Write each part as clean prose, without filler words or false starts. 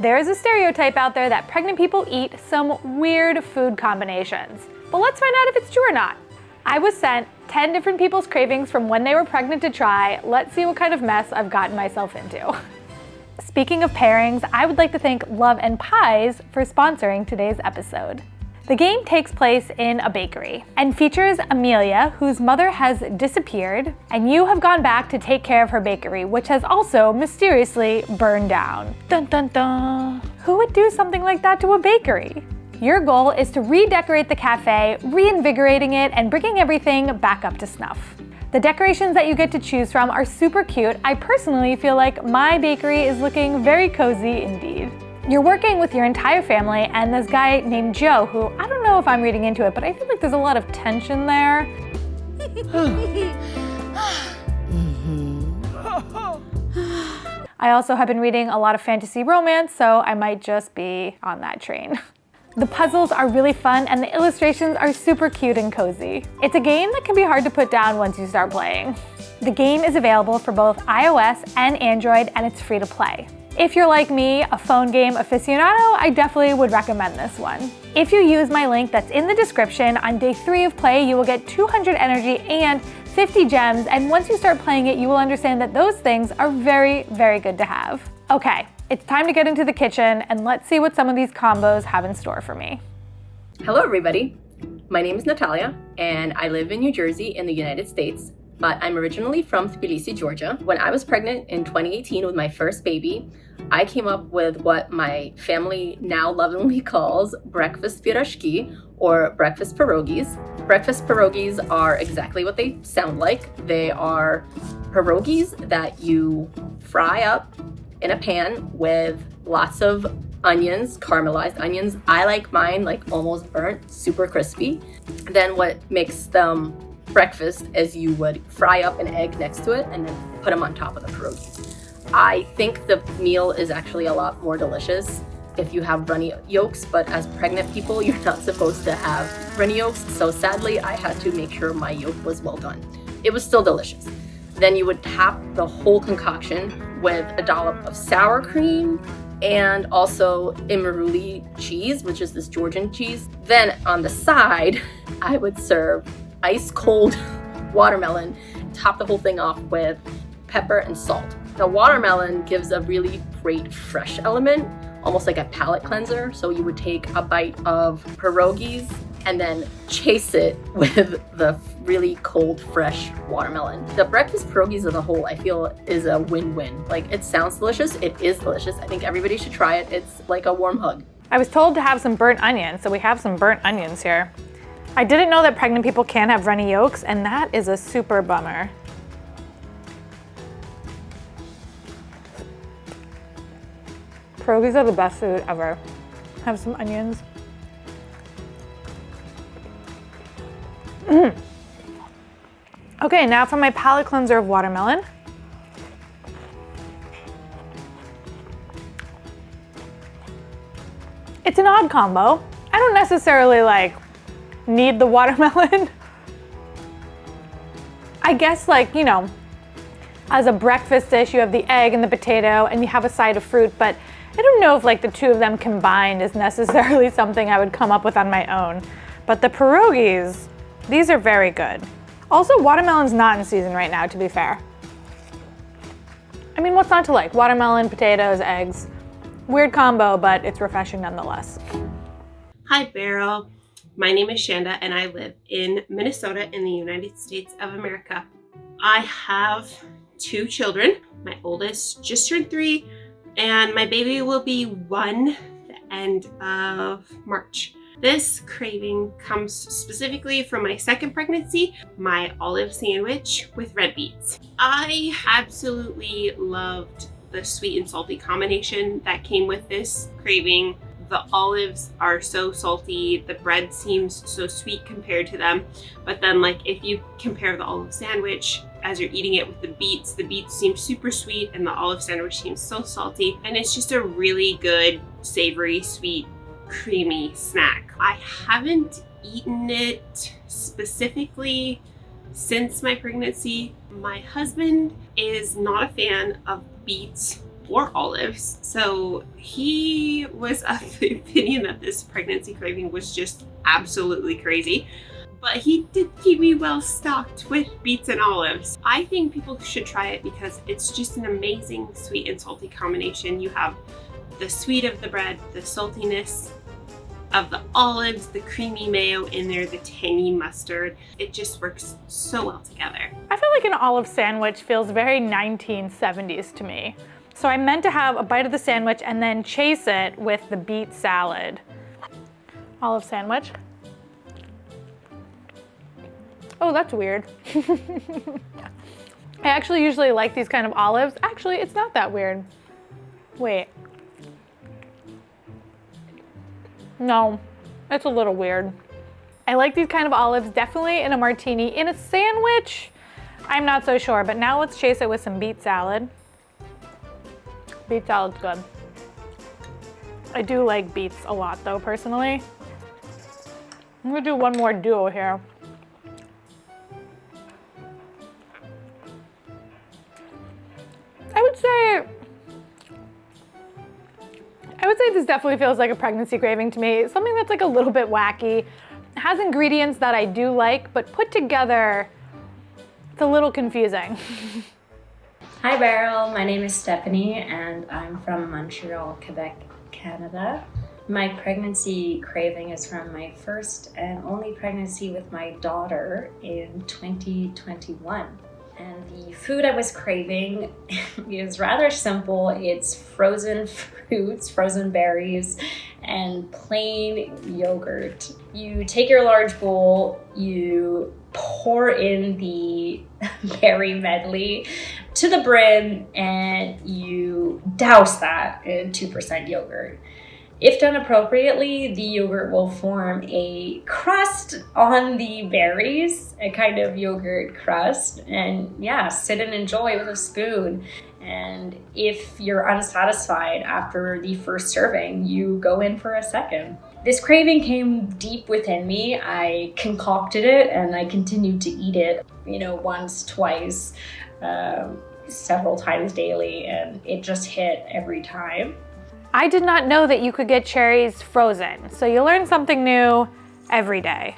There is a stereotype out there that pregnant people eat some weird food combinations. But let's find out if it's true or not. I was sent 10 different people's cravings from when they were pregnant to try. Let's see what kind of mess I've gotten myself into. Speaking of pairings, I would like to thank Love and Pies for sponsoring today's episode. The game takes place in a bakery and features Amelia, whose mother has disappeared, and you have gone back to take care of her bakery, which has also mysteriously burned down. Dun dun dun! Who would do something like that to a bakery? Your goal is to redecorate the cafe, reinvigorating it and bringing everything back up to snuff. The decorations that you get to choose from are super cute. I personally feel like my bakery is looking very cozy indeed. You're working with your entire family and this guy named Joe, who I don't know if I'm reading into it, but I feel like there's a lot of tension there. I also have been reading a lot of fantasy romance, so I might just be on that train. The puzzles are really fun and the illustrations are super cute and cozy. It's a game that can be hard to put down once you start playing. The game is available for both iOS and Android, and it's free to play. If you're like me, a phone game aficionado, I definitely would recommend this one. If you use my link that's in the description, on day 3 of play, you will get 200 energy and 50 gems, and once you start playing it, you will understand that those things are very, very good to have. Okay, it's time to get into the kitchen, and let's see what some of these combos have in store for me. Hello everybody, my name is Nataliya, and I live in New Jersey in the United States. But I'm originally from Tbilisi, Georgia. When I was pregnant in 2018 with my first baby, I came up with what my family now lovingly calls breakfast pierogi, or breakfast pierogies. Breakfast pierogies are exactly what they sound like. They are pierogies that you fry up in a pan with lots of onions, caramelized onions. I like mine like almost burnt, super crispy. Then what makes them breakfast is you would fry up an egg next to it and then put them on top of the pierogi. I think the meal is actually a lot more delicious if you have runny yolks, but as pregnant people, you're not supposed to have runny yolks, so sadly I had to make sure my yolk was well done. It was still delicious. Then you would tap the whole concoction with a dollop of sour cream and also imaruli cheese, which is this Georgian cheese. Then on the side, I would serve ice cold watermelon, top the whole thing off with pepper and salt. The watermelon gives a really great fresh element, almost like a palate cleanser. So you would take a bite of pierogies and then chase it with the really cold, fresh watermelon. The breakfast pierogies as a whole, I feel, is a win-win. Like, it sounds delicious, it is delicious. I think everybody should try it. It's like a warm hug. I was told to have some burnt onions, so we have some burnt onions here. I didn't know that pregnant people can have runny yolks, and that is a super bummer. Pierogies are the best food ever. Have some onions. Okay, now for my palate cleanser of watermelon. It's an odd combo. I don't necessarily need the watermelon. I guess as a breakfast dish, you have the egg and the potato and you have a side of fruit, but I don't know if the two of them combined is necessarily something I would come up with on my own. But the pierogies, these are very good. Also, watermelon's not in season right now, to be fair. I mean, what's not to like? Watermelon, potatoes, eggs. Weird combo, but it's refreshing nonetheless. Hi, Beryl. My name is Shanda and I live in Minnesota in the United States of America. I have 2 children. My oldest just turned 3 and my baby will be 1 the end of March. This craving comes specifically from my second pregnancy, my olive sandwich with red beets. I absolutely loved the sweet and salty combination that came with this craving. The olives are so salty, the bread seems so sweet compared to them, but then if you compare the olive sandwich as you're eating it with the beets seem super sweet and the olive sandwich seems so salty, and it's just a really good savory, sweet, creamy snack. I haven't eaten it specifically since my pregnancy. My husband is not a fan of beets or olives. So he was of the opinion that this pregnancy craving was just absolutely crazy. But he did keep me well stocked with beets and olives. I think people should try it because it's just an amazing sweet and salty combination. You have the sweet of the bread, the saltiness of the olives, the creamy mayo in there, the tangy mustard. It just works so well together. I feel like an olive sandwich feels very 1970s to me. So I meant to have a bite of the sandwich and then chase it with the beet salad. Olive sandwich. Oh, that's weird. I actually usually like these kind of olives. Actually, it's not that weird. Wait. No, it's a little weird. I like these kind of olives definitely in a martini. In a sandwich, I'm not so sure, but now let's chase it with some beet salad. Beet salad's good. I do like beets a lot though, personally. I'm gonna do one more duo here. I would say this definitely feels like a pregnancy craving to me. Something that's like a little bit wacky. It has ingredients that I do like, but put together, it's a little confusing. Hi Beryl, my name is Stephanie and I'm from Montreal, Quebec, Canada. My pregnancy craving is from my first and only pregnancy with my daughter in 2021. And the food I was craving is rather simple. It's frozen fruits, frozen berries, and plain yogurt. You take your large bowl, you pour in the berry medley to the brim, and you douse that in 2% yogurt. If done appropriately, the yogurt will form a crust on the berries, a kind of yogurt crust, and yeah, sit and enjoy with a spoon. And if you're unsatisfied after the first serving, you go in for a second. This craving came deep within me. I concocted it and I continued to eat it, once, twice, several times daily, and it just hit every time. I did not know that you could get cherries frozen, so you learn something new every day.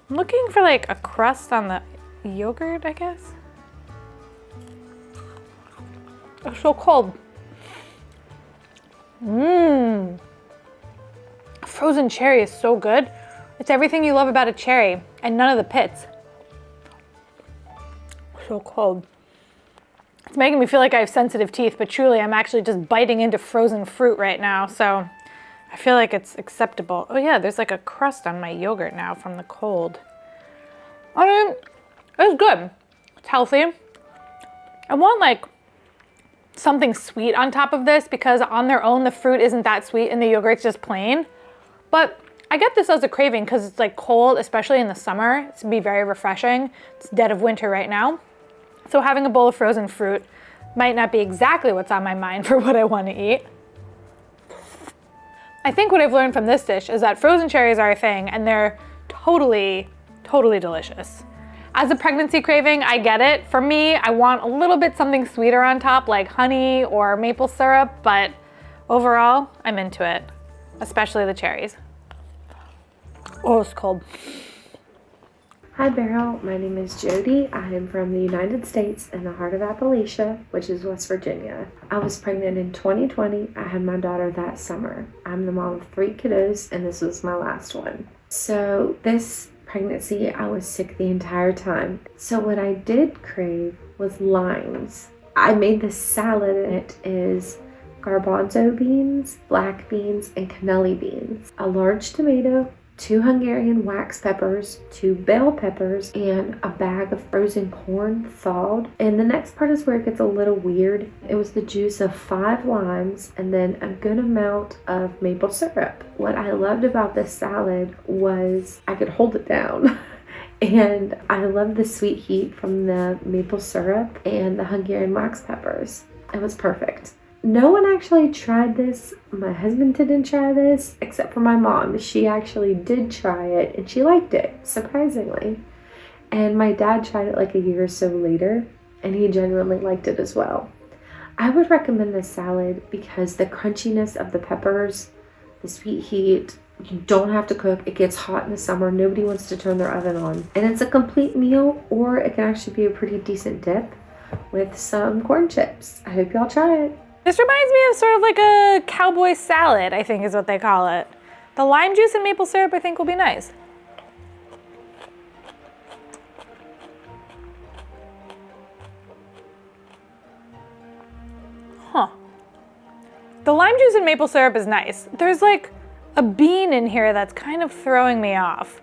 I'm looking for like a crust on the yogurt, I guess. It's so cold. Frozen cherry is so good. It's everything you love about a cherry and none of the pits. So cold. It's making me feel like I have sensitive teeth, but truly I'm actually just biting into frozen fruit right now, so I feel like it's acceptable. Oh yeah, there's like a crust on my yogurt now from the cold. I mean, it's good. It's healthy. I want like something sweet on top of this because on their own the fruit isn't that sweet and the yogurt's just plain. But I get this as a craving because it's like cold, especially in the summer. It's gonna be very refreshing. It's dead of winter right now. So having a bowl of frozen fruit might not be exactly what's on my mind for what I want to eat. I think what I've learned from this dish is that frozen cherries are a thing and they're totally, totally delicious. As a pregnancy craving, I get it. For me, I want a little bit something sweeter on top like honey or maple syrup, but overall, I'm into it, especially the cherries. Oh, it's cold. Hi Beryl, my name is Jodi. I am from the United States in the heart of Appalachia, which is West Virginia. I was pregnant in 2020. I had my daughter that summer. I'm the mom of 3 kiddos and this was my last one. So this pregnancy, I was sick the entire time. So what I did crave was limes. I made this salad and it is garbanzo beans, black beans, and cannelli beans, a large tomato, 2 Hungarian wax peppers, 2 bell peppers, and a bag of frozen corn thawed. And the next part is where it gets a little weird. It was the juice of 5 limes and then a good amount of maple syrup. What I loved about this salad was I could hold it down. And I loved the sweet heat from the maple syrup and the Hungarian wax peppers. It was perfect. No one actually tried this. My husband didn't try this, except for my mom. She actually did try it, and she liked it, surprisingly. And my dad tried it like a year or so later, and he genuinely liked it as well. I would recommend this salad because the crunchiness of the peppers, the sweet heat, you don't have to cook. It gets hot in the summer. Nobody wants to turn their oven on. And it's a complete meal, or it can actually be a pretty decent dip with some corn chips. I hope y'all try it. This reminds me of sort of like a cowboy salad, I think is what they call it. The lime juice and maple syrup, I think, will be nice. Huh. The lime juice and maple syrup is nice. There's like a bean in here that's kind of throwing me off.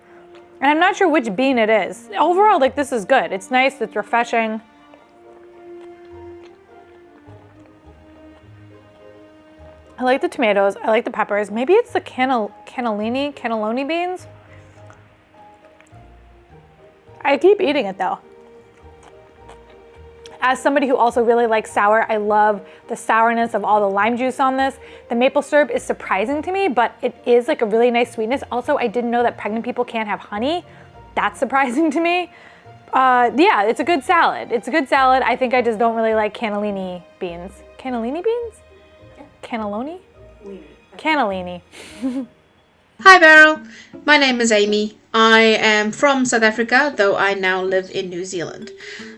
And I'm not sure which bean it is. Overall, like, this is good. It's nice, it's refreshing. I like the tomatoes, I like the peppers. Maybe it's the cannelloni beans. I keep eating it though. As somebody who also really likes sour, I love the sourness of all the lime juice on this. The maple syrup is surprising to me, but it is like a really nice sweetness. Also, I didn't know that pregnant people can't have honey. That's surprising to me. Yeah, it's a good salad. It's a good salad. I think I just don't really like cannellini beans. Cannellini beans? Cannelloni? Cannellini. Hi Beryl, my name is Amy. I am from South Africa, though I now live in New Zealand.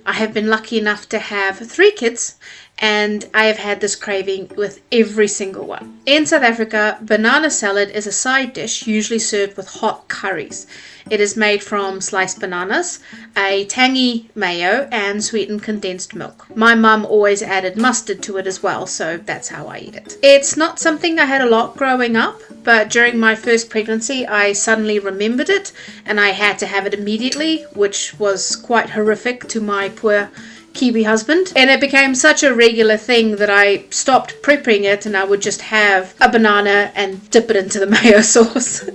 I have been lucky enough to have 3 kids, and I have had this craving with every single one. In South Africa, banana salad is a side dish usually served with hot curries. It is made from sliced bananas, a tangy mayo, and sweetened condensed milk. My mum always added mustard to it as well, so that's how I eat it. It's not something I had a lot growing up, but during my first pregnancy, I suddenly remembered it, and I had to have it immediately, which was quite horrific to my poor Kiwi husband. And it became such a regular thing that I stopped prepping it, and I would just have a banana and dip it into the mayo sauce.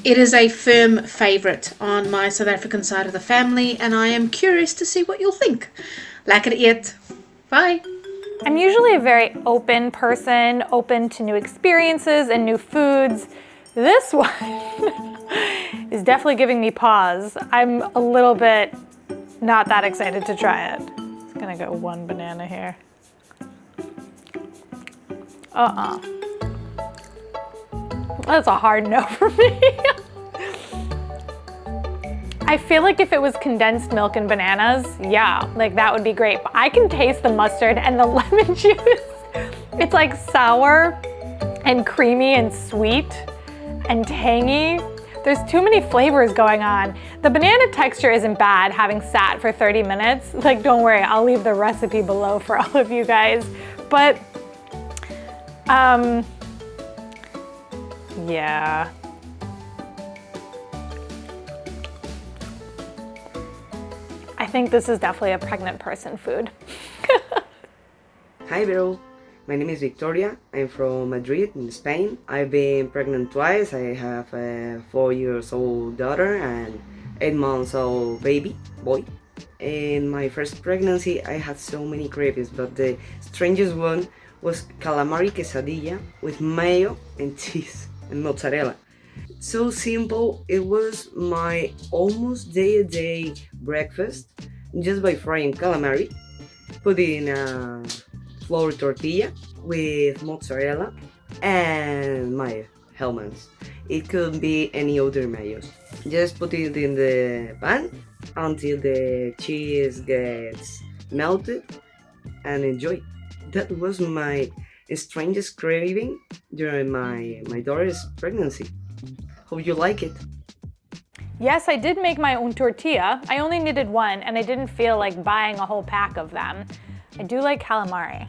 It is a firm favourite on my South African side of the family, and I am curious to see what you'll think. Lekker eet. Bye. I'm usually a very open person, open to new experiences and new foods. This one is definitely giving me pause. I'm a little bit not that excited to try it. Just gonna go 1 banana here. That's a hard no for me. I feel like if it was condensed milk and bananas, yeah, like that would be great. But I can taste the mustard and the lemon juice. It's like sour and creamy and sweet and tangy. There's too many flavors going on. The banana texture isn't bad, having sat for 30 minutes. Like, don't worry, I'll leave the recipe below for all of you guys. But, yeah. I think this is definitely a pregnant person food. Hi Beryl, my name is Victoria. I'm from Madrid in Spain. I've been pregnant twice. I have a 4-year-old daughter and 8-month-old baby boy. In my first pregnancy I had so many cravings, but the strangest one was calamari quesadilla with mayo and cheese and mozzarella. So simple, it was my almost day-to-day breakfast, just by frying calamari, put it in a flour tortilla with mozzarella and mayo, Hellmann's. It could be any other mayos. Just put it in the pan until the cheese gets melted and enjoy. That was my strangest craving during my daughter's pregnancy. Hope you like it. Yes, I did make my own tortilla. I only needed 1 and I didn't feel like buying a whole pack of them. I do like calamari.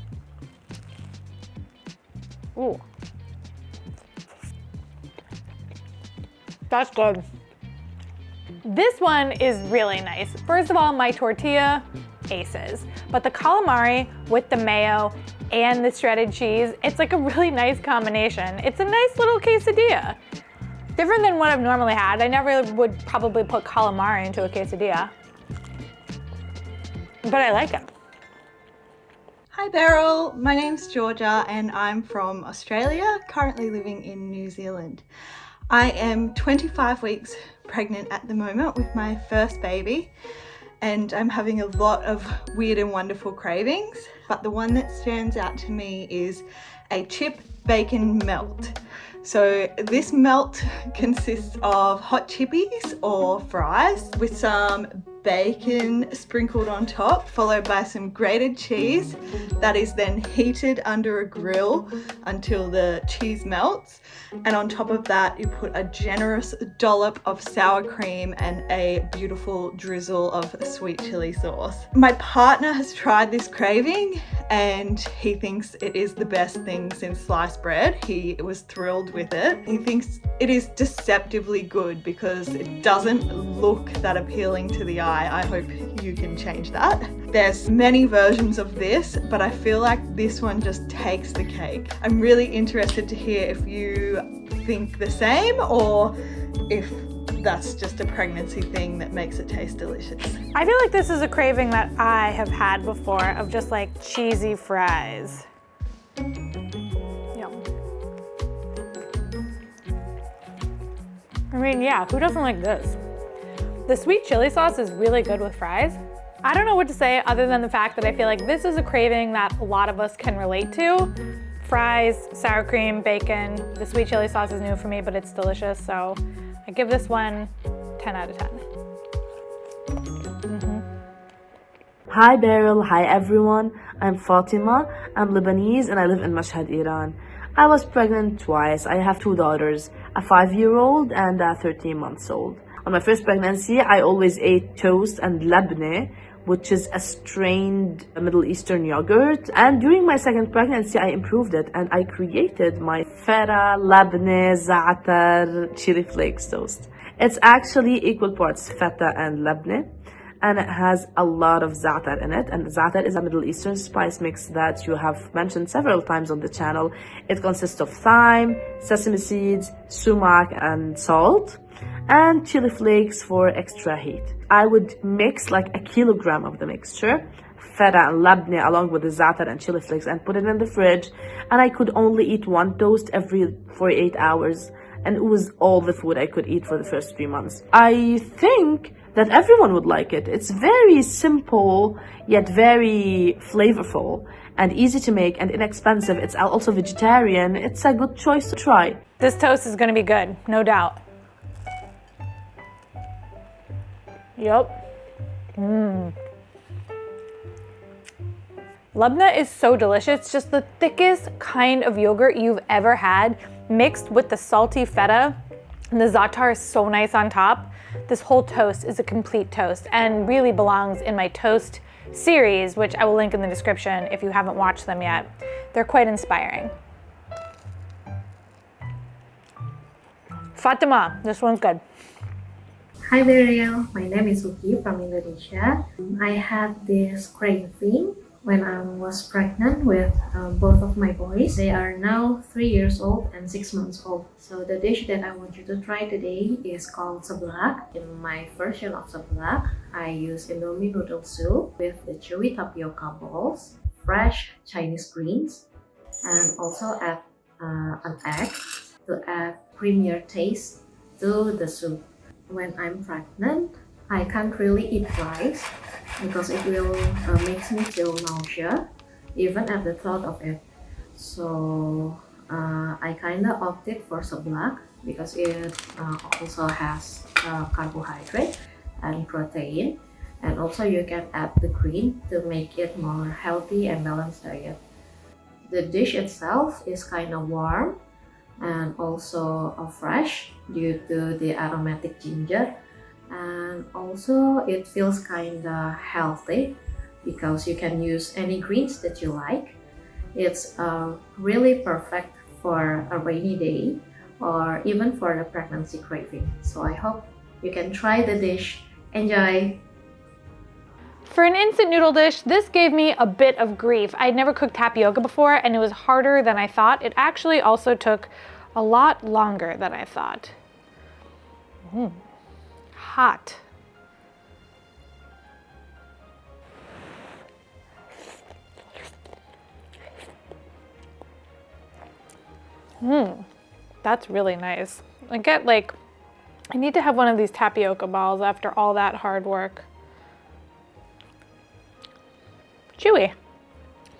Ooh. That's good. This one is really nice. First of all, my tortilla, aces. But the calamari with the mayo and the shredded cheese, it's like a really nice combination. It's a nice little quesadilla. Different than what I've normally had. I never would probably put calamari into a quesadilla, but I like it. Hi Beryl, my name's Georgia and I'm from Australia, currently living in New Zealand. I am 25 weeks pregnant at the moment with my first baby, and I'm having a lot of weird and wonderful cravings, but the one that stands out to me is a chip bacon melt. So this melt consists of hot chippies or fries with some bacon sprinkled on top, followed by some grated cheese that is then heated under a grill until the cheese melts. And on top of that, you put a generous dollop of sour cream and a beautiful drizzle of sweet chili sauce. My partner has tried this craving and he thinks it is the best thing since sliced bread. He was thrilled with it. He thinks it is deceptively good because it doesn't look that appealing to the eye. I hope you can change that. There's many versions of this, but I feel like this one just takes the cake. I'm really interested to hear if you think the same or if that's just a pregnancy thing that makes it taste delicious. I feel like this is a craving that I have had before, of just like cheesy fries. Yum. I mean, yeah, who doesn't like this? The sweet chili sauce is really good with fries. I don't know what to say other than the fact that I feel like this is a craving that a lot of us can relate to. Fries, sour cream, bacon. The sweet chili sauce is new for me, but it's delicious, so I give this one 10 out of 10. Hi Beryl, hi everyone. I'm Fatima. I'm Lebanese and I live in Mashhad, Iran. I was pregnant twice. I have two daughters, a 5-year-old and a 13-month-old. On my first pregnancy, I always ate toast and labne, which is a strained Middle Eastern yogurt. And during my second pregnancy, I improved it and I created my Feta, Labne, Zaatar, chili flakes toast. It's actually equal parts Feta and Labne, and it has a lot of Zaatar in it. And Zaatar is a Middle Eastern spice mix that you have mentioned several times on the channel. It consists of thyme, sesame seeds, sumac, and salt, and chili flakes for extra heat. I would mix like a kilogram of the mixture, Feta and Labne, along with the Zaatar and chili flakes, and put it in the fridge. And I could only eat one toast every 48 hours. And it was all the food I could eat for the first 3 months. I think that everyone would like it. It's very simple, yet very flavorful and easy to make and inexpensive. It's also vegetarian. It's a good choice to try. This toast is gonna be good, no doubt. Yup. Labne is so delicious. It's just the thickest kind of yogurt you've ever had, mixed with the salty feta. And the zaatar is so nice on top. This whole toast is a complete toast and really belongs in my toast series, which I will link in the description if you haven't watched them yet. They're quite inspiring. Fatima, this one's good. Hi Beryl, my name is Ugie from Indonesia. I had this craving when I was pregnant with both of my boys. They are now 3 years old and 6 months old. So the dish that I want you to try today is called Seblak. In my version of Seblak, I use Indomie noodle soup with the chewy tapioca balls, fresh Chinese greens, and also add an egg to add creamier taste to the soup. When I'm pregnant, I can't really eat rice because it will makes me feel nausea even at the thought of it. So I kinda opted for Seblak because it also has carbohydrate and protein, and also you can add the green to make it more healthy and balanced diet. The dish itself is kind of warm and also fresh due to the aromatic ginger, and also it feels kinda healthy because you can use any greens that you like. It's really perfect for a rainy day or even for the pregnancy craving. So I hope you can try the dish. Enjoy! For an instant noodle dish, this gave me a bit of grief. I'd never cooked tapioca before and it was harder than I thought. It actually also took a lot longer than I thought. Hot. That's really nice. I need to have one of these tapioca balls after all that hard work. chewy.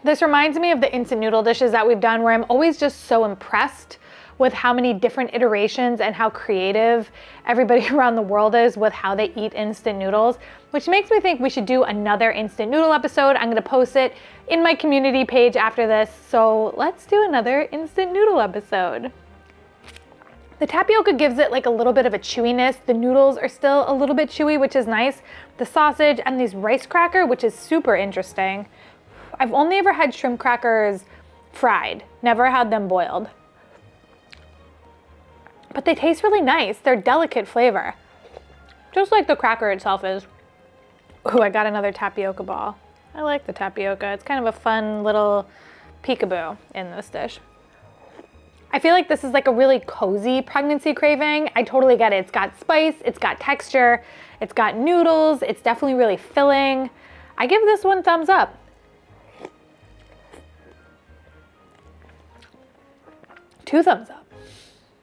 This reminds me of the instant noodle dishes that we've done where I'm always just so impressed with how many different iterations and how creative everybody around the world is with how they eat instant noodles, which makes me think we should do another instant noodle episode. I'm gonna post it in my community page after this, so let's do another instant noodle episode. The tapioca gives it like a little bit of a chewiness. The noodles are still a little bit chewy, which is nice. The sausage and these rice cracker, which is super interesting. I've only ever had shrimp crackers fried, never had them boiled. But they taste really nice. They're delicate flavor, just like the cracker itself is. Ooh, I got another tapioca ball. I like the tapioca. It's kind of a fun little peekaboo in this dish. I feel like this is like a really cozy pregnancy craving. I totally get it. It's got spice, it's got texture, it's got noodles, it's definitely really filling. I give this one thumbs up. 2 thumbs up.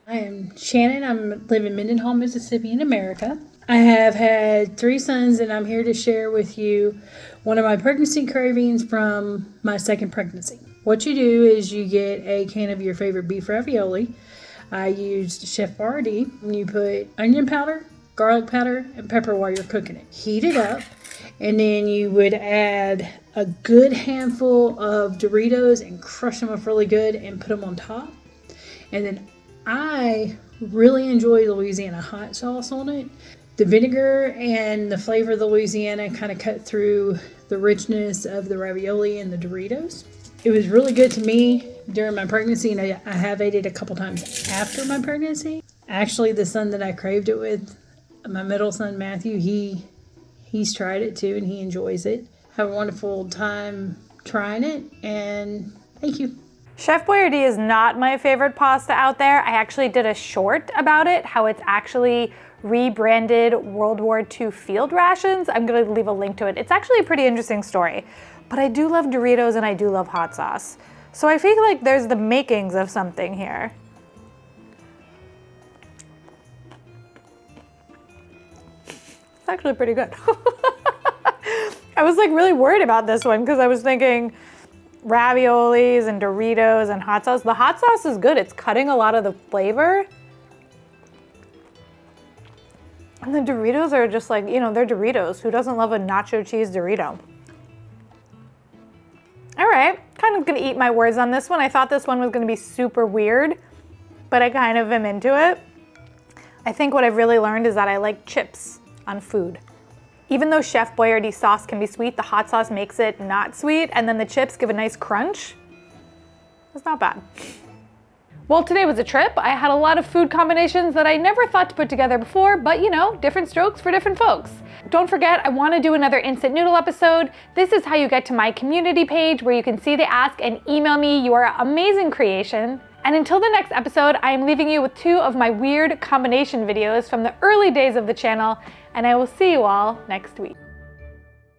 I am Shannon. I live in Mendenhall, Mississippi in America. I have had 3 sons and I'm here to share with you one of my pregnancy cravings from my second pregnancy. What you do is you get a can of your favorite beef ravioli. I used Chef Boyardee. You put onion powder, garlic powder, and pepper while you're cooking it. Heat it up, and then you would add a good handful of Doritos and crush them up really good and put them on top. And then I really enjoy Louisiana hot sauce on it. The vinegar and the flavor of the Louisiana kind of cut through the richness of the ravioli and the Doritos. It was really good to me during my pregnancy, and I have ate it a couple times after my pregnancy. Actually, the son that I craved it with, my middle son Matthew, he's tried it too and he enjoys it. Have a wonderful time trying it, and thank you. Chef Boyardee is not my favorite pasta out there. I actually did a short about it, how it's actually rebranded World War II field rations. I'm gonna leave a link to it. It's actually a pretty interesting story, but I do love Doritos and I do love hot sauce. So I feel like there's the makings of something here. It's actually pretty good. I was like really worried about this one because I was thinking raviolis and Doritos and hot sauce. The hot sauce is good. It's cutting a lot of the flavor. And the Doritos are just like, you know, they're Doritos. Who doesn't love a nacho cheese Dorito? All right, kind of gonna eat my words on this one. I thought this one was gonna be super weird, but I kind of am into it. I think what I've really learned is that I like chips on food. Even though Chef Boyardee sauce can be sweet, the hot sauce makes it not sweet, and then the chips give a nice crunch. It's not bad. Well, today was a trip. I had a lot of food combinations that I never thought to put together before, but you know, different strokes for different folks. Don't forget, I want to do another instant noodle episode. This is how you get to my community page where you can see the ask and email me your amazing creation. And until the next episode, I am leaving you with 2 of my weird combination videos from the early days of the channel, and I will see you all next week.